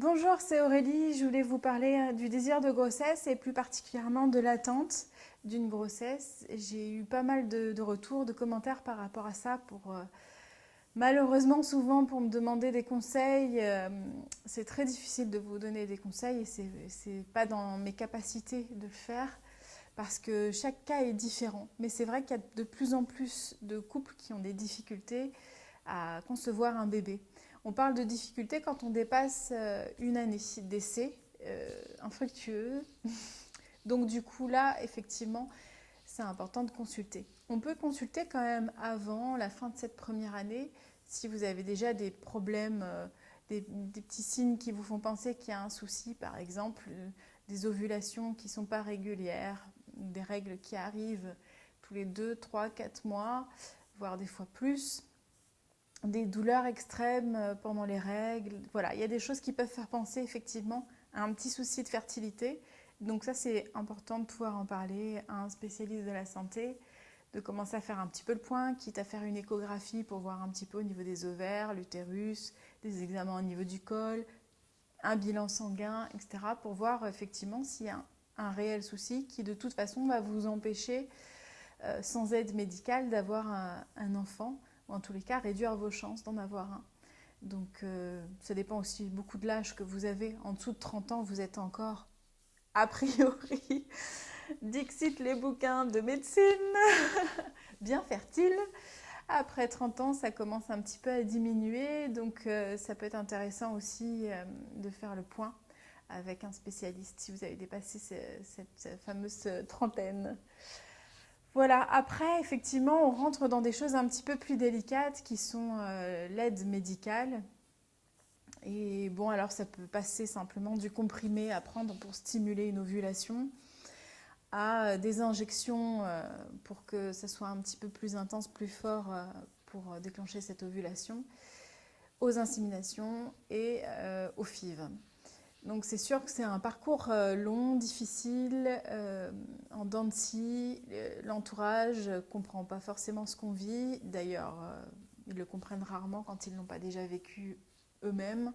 Bonjour, c'est Aurélie. Je voulais vous parler du désir de grossesse et plus particulièrement de l'attente d'une grossesse. J'ai eu pas mal de retours, de commentaires par rapport à ça malheureusement souvent pour me demander des conseils. C'est très difficile de vous donner des conseils et c'est pas dans mes capacités de le faire parce que chaque cas est différent. Mais c'est vrai qu'il y a de plus en plus de couples qui ont des difficultés à concevoir un bébé. On parle de difficultés quand on dépasse une année d'essai infructueux. Donc du coup là, effectivement, c'est important de consulter. On peut consulter quand même avant la fin de cette première année si vous avez déjà des problèmes, des petits signes qui vous font penser qu'il y a un souci, par exemple des ovulations qui ne sont pas régulières, des règles qui arrivent tous les 2, 3, 4 mois, voire des fois plus, des douleurs extrêmes pendant les règles. Voilà, il y a des choses qui peuvent faire penser effectivement à un petit souci de fertilité. Donc ça, c'est important de pouvoir en parler à un spécialiste de la santé, de commencer à faire un petit peu le point, quitte à faire une échographie pour voir un petit peu au niveau des ovaires, l'utérus, des examens au niveau du col, un bilan sanguin, etc. pour voir effectivement s'il y a un réel souci qui de toute façon va vous empêcher sans aide médicale d'avoir un enfant, ou en tous les cas réduire vos chances d'en avoir un. Donc ça dépend aussi beaucoup de l'âge que vous avez. En dessous de 30 ans, vous êtes encore, a priori, dixit les bouquins de médecine, bien fertile. Après 30 ans, ça commence un petit peu à diminuer, donc ça peut être intéressant aussi de faire le point avec un spécialiste si vous avez dépassé cette fameuse trentaine. Voilà, après, effectivement, on rentre dans des choses un petit peu plus délicates qui sont l'aide médicale. Et bon, alors ça peut passer simplement du comprimé à prendre pour stimuler une ovulation à des injections pour que ça soit un petit peu plus intense, plus fort pour déclencher cette ovulation, aux inséminations et aux FIV. Donc c'est sûr que c'est un parcours long, difficile, en dents de scie. L'entourage ne comprend pas forcément ce qu'on vit. D'ailleurs, ils le comprennent rarement quand ils ne l'ont pas déjà vécu eux-mêmes.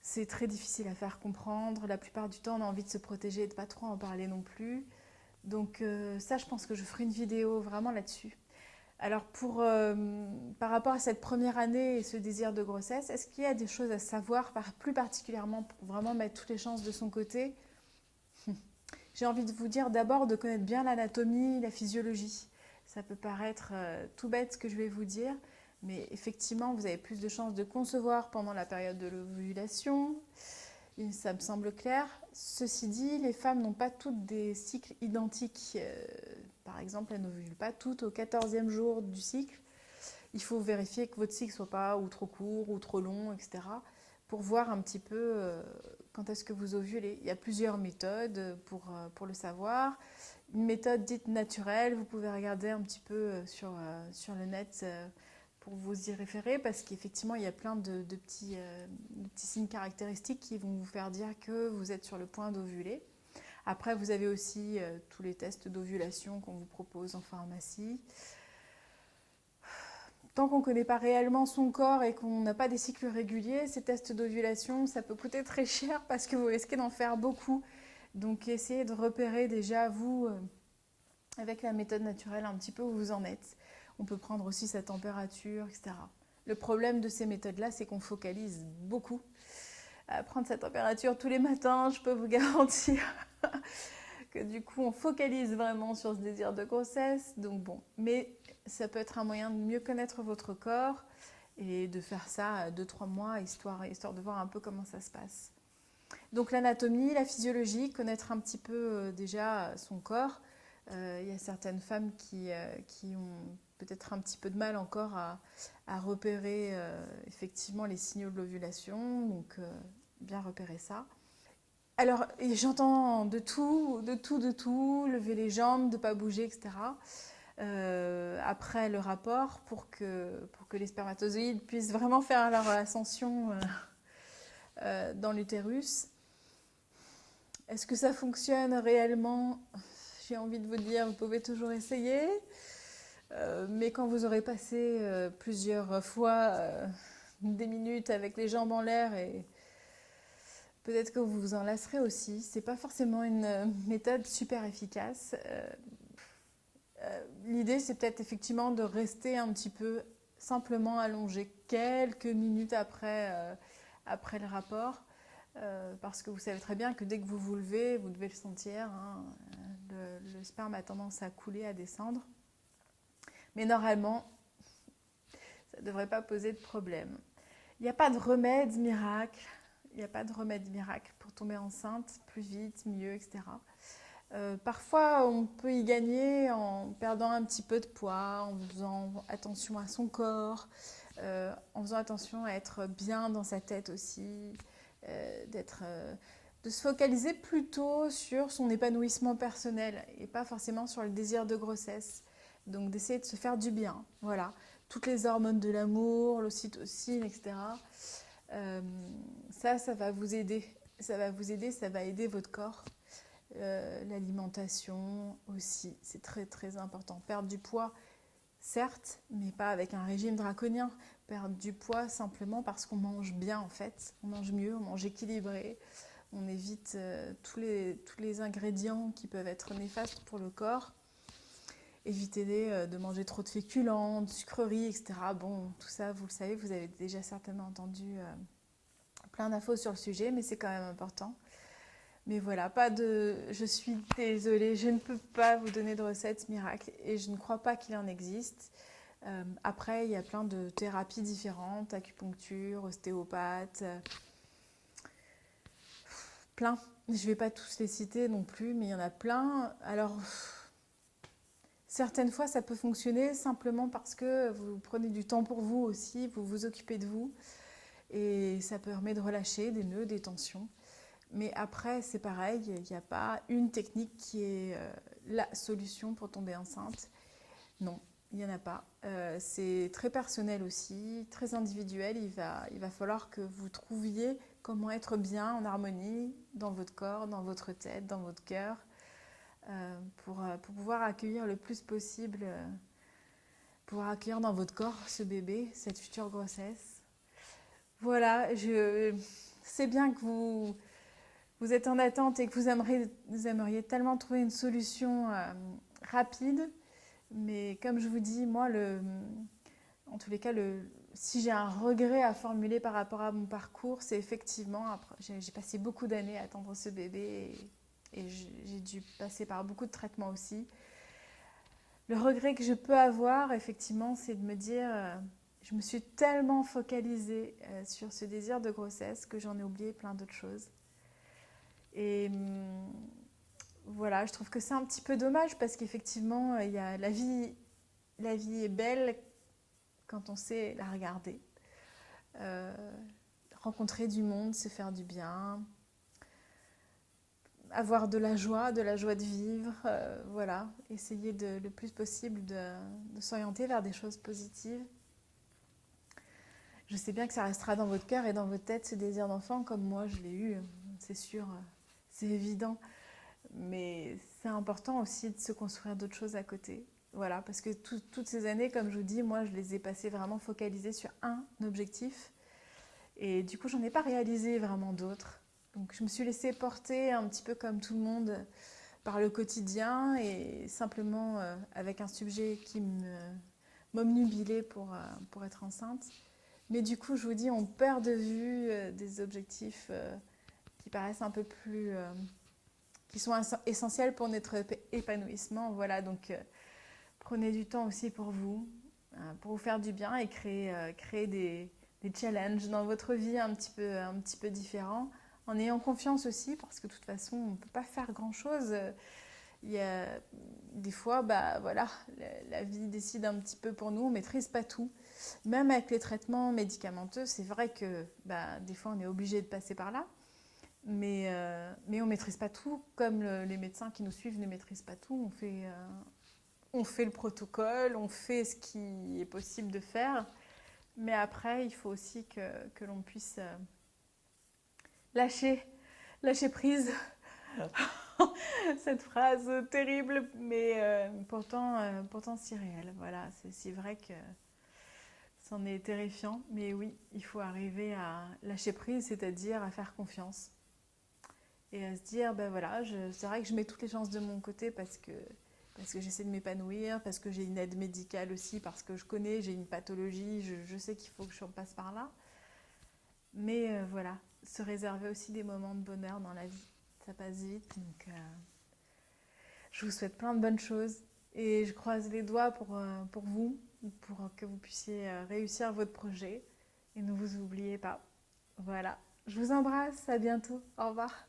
C'est très difficile à faire comprendre. La plupart du temps, on a envie de se protéger et de ne pas trop en parler non plus. Donc ça, je pense que je ferai une vidéo vraiment là-dessus. Alors par rapport à cette première année et ce désir de grossesse, est-ce qu'il y a des choses à savoir, plus particulièrement pour vraiment mettre toutes les chances de son côté? J'ai envie de vous dire d'abord de connaître bien l'anatomie, la physiologie. Ça peut paraître tout bête ce que je vais vous dire, mais effectivement, vous avez plus de chances de concevoir pendant la période de l'ovulation. Ça me semble clair. Ceci dit, les femmes n'ont pas toutes des cycles identiques. Par exemple, elles n'ovulent pas toutes au 14e jour du cycle. Il faut vérifier que votre cycle ne soit pas ou trop court ou trop long, etc. pour voir un petit peu quand est-ce que vous ovulez. Il y a plusieurs méthodes pour le savoir. Une méthode dite naturelle, vous pouvez regarder un petit peu sur le net pour vous y référer parce qu'effectivement, il y a plein de petits signes caractéristiques qui vont vous faire dire que vous êtes sur le point d'ovuler. Après, vous avez aussi tous les tests d'ovulation qu'on vous propose en pharmacie. Tant qu'on ne connaît pas réellement son corps et qu'on n'a pas des cycles réguliers, ces tests d'ovulation, ça peut coûter très cher parce que vous risquez d'en faire beaucoup. Donc essayez de repérer déjà, vous, avec la méthode naturelle, un petit peu où vous en êtes. On peut prendre aussi sa température, etc. Le problème de ces méthodes-là, c'est qu'on focalise beaucoup. Prendre sa température tous les matins, je peux vous garantir que du coup, on focalise vraiment sur ce désir de grossesse. Donc bon, mais ça peut être un moyen de mieux connaître votre corps et de faire ça 2-3 mois, histoire de voir un peu comment ça se passe. Donc l'anatomie, la physiologie, connaître un petit peu déjà son corps. Il y a certaines femmes qui ont peut-être un petit peu de mal encore à repérer effectivement les signaux de l'ovulation, donc bien repérer ça. Alors, j'entends de tout, de tout, de tout, lever les jambes, de ne pas bouger, etc. Après le rapport, pour que les spermatozoïdes puissent vraiment faire leur ascension dans l'utérus. Est-ce que ça fonctionne réellement? J'ai envie de vous dire, vous pouvez toujours essayer. Mais quand vous aurez passé plusieurs fois des minutes avec les jambes en l'air Peut-être que vous vous en lasserez aussi. C'est pas forcément une méthode super efficace. L'idée, c'est peut-être effectivement de rester un petit peu simplement allongé quelques minutes après le rapport. Parce que vous savez très bien que dès que vous vous levez, vous devez le sentir, hein, le sperme a tendance à couler, à descendre. Mais normalement, ça ne devrait pas poser de problème. Il n'y a pas de remède miracle. Il n'y a pas de remède miracle pour tomber enceinte plus vite, mieux, etc. Parfois, on peut y gagner en perdant un petit peu de poids, en faisant attention à son corps, en faisant attention à être bien dans sa tête aussi, de se focaliser plutôt sur son épanouissement personnel et pas forcément sur le désir de grossesse. Donc d'essayer de se faire du bien, voilà. Toutes les hormones de l'amour, l'ocytocine, etc. Ça va vous aider. Ça va vous aider, ça va aider votre corps. L'alimentation aussi, c'est très très important. Perdre du poids, certes, mais pas avec un régime draconien. Perdre du poids simplement parce qu'on mange bien en fait. On mange mieux, on mange équilibré. On évite tous les ingrédients qui peuvent être néfastes pour le corps. Évitez de manger trop de féculents, de sucreries, etc. Bon, tout ça, vous le savez, vous avez déjà certainement entendu plein d'infos sur le sujet, mais c'est quand même important. Mais voilà, je suis désolée, je ne peux pas vous donner de recettes miracles et je ne crois pas qu'il en existe. Après, il y a plein de thérapies différentes, acupuncture, ostéopathe, plein. Je ne vais pas tous les citer non plus, mais il y en a plein. Alors, certaines fois, ça peut fonctionner simplement parce que vous prenez du temps pour vous aussi, vous vous occupez de vous et ça permet de relâcher des nœuds, des tensions. Mais après, c'est pareil, il n'y a pas une technique qui est la solution pour tomber enceinte. Non, il n'y en a pas. C'est très personnel aussi, très individuel. Il va falloir que vous trouviez comment être bien en harmonie dans votre corps, dans votre tête, dans votre cœur, pour pouvoir accueillir le plus possible, pouvoir accueillir dans votre corps ce bébé, cette future grossesse. Voilà, je sais bien que vous êtes en attente et que vous aimeriez tellement trouver une solution rapide. Mais comme je vous dis, moi, en tous les cas, si j'ai un regret à formuler par rapport à mon parcours, c'est effectivement, après, j'ai passé beaucoup d'années à attendre ce bébé et j'ai dû passer par beaucoup de traitements aussi. Le regret que je peux avoir, effectivement, c'est de me dire, je me suis tellement focalisée sur ce désir de grossesse que j'en ai oublié plein d'autres choses. Et voilà, je trouve que c'est un petit peu dommage parce qu'effectivement, la vie est belle quand on sait la regarder. Euh, Rencontrer du monde, se faire du bien, avoir de la joie de vivre, voilà, essayer le plus possible de s'orienter vers des choses positives. Je sais bien que ça restera dans votre cœur et dans votre tête ce désir d'enfant comme moi je l'ai eu, c'est sûr, c'est évident. Mais c'est important aussi de se construire d'autres choses à côté. Voilà, parce que toutes ces années, comme je vous dis, moi, je les ai passées vraiment focalisées sur un objectif. Et du coup, j'en ai pas réalisé vraiment d'autres. Donc, je me suis laissée porter un petit peu comme tout le monde par le quotidien et simplement avec un sujet qui m'obnubilait pour être enceinte. Mais du coup, je vous dis, on perd de vue des objectifs qui paraissent un peu plus... qui sont essentiels pour notre épanouissement. Voilà, donc prenez du temps aussi pour vous faire du bien et créer des challenges dans votre vie un petit peu différents, en ayant confiance aussi, parce que de toute façon, on ne peut pas faire grand-chose. Il y a des fois, bah voilà, la vie décide un petit peu pour nous, on ne maîtrise pas tout. Même avec les traitements médicamenteux, c'est vrai que bah, des fois, on est obligé de passer par là. Mais on ne maîtrise pas tout, comme les médecins qui nous suivent ne maîtrisent pas tout. On fait le protocole, on fait ce qui est possible de faire. Mais après, il faut aussi que l'on puisse lâcher, lâcher prise. Cette phrase terrible, mais pourtant si réelle. Voilà, c'est si vrai que c'en est terrifiant. Mais oui, il faut arriver à lâcher prise, c'est-à-dire à faire confiance. et à se dire, ben voilà, c'est vrai que je mets toutes les chances de mon côté parce que j'essaie de m'épanouir, parce que j'ai une aide médicale aussi, parce que je connais, j'ai une pathologie, je sais qu'il faut que je passe par là. Mais voilà, se réserver aussi des moments de bonheur dans la vie. Ça passe vite, donc je vous souhaite plein de bonnes choses. Et je croise les doigts pour vous, pour que vous puissiez réussir votre projet. Et ne vous oubliez pas. Voilà. Je vous embrasse, à bientôt. Au revoir.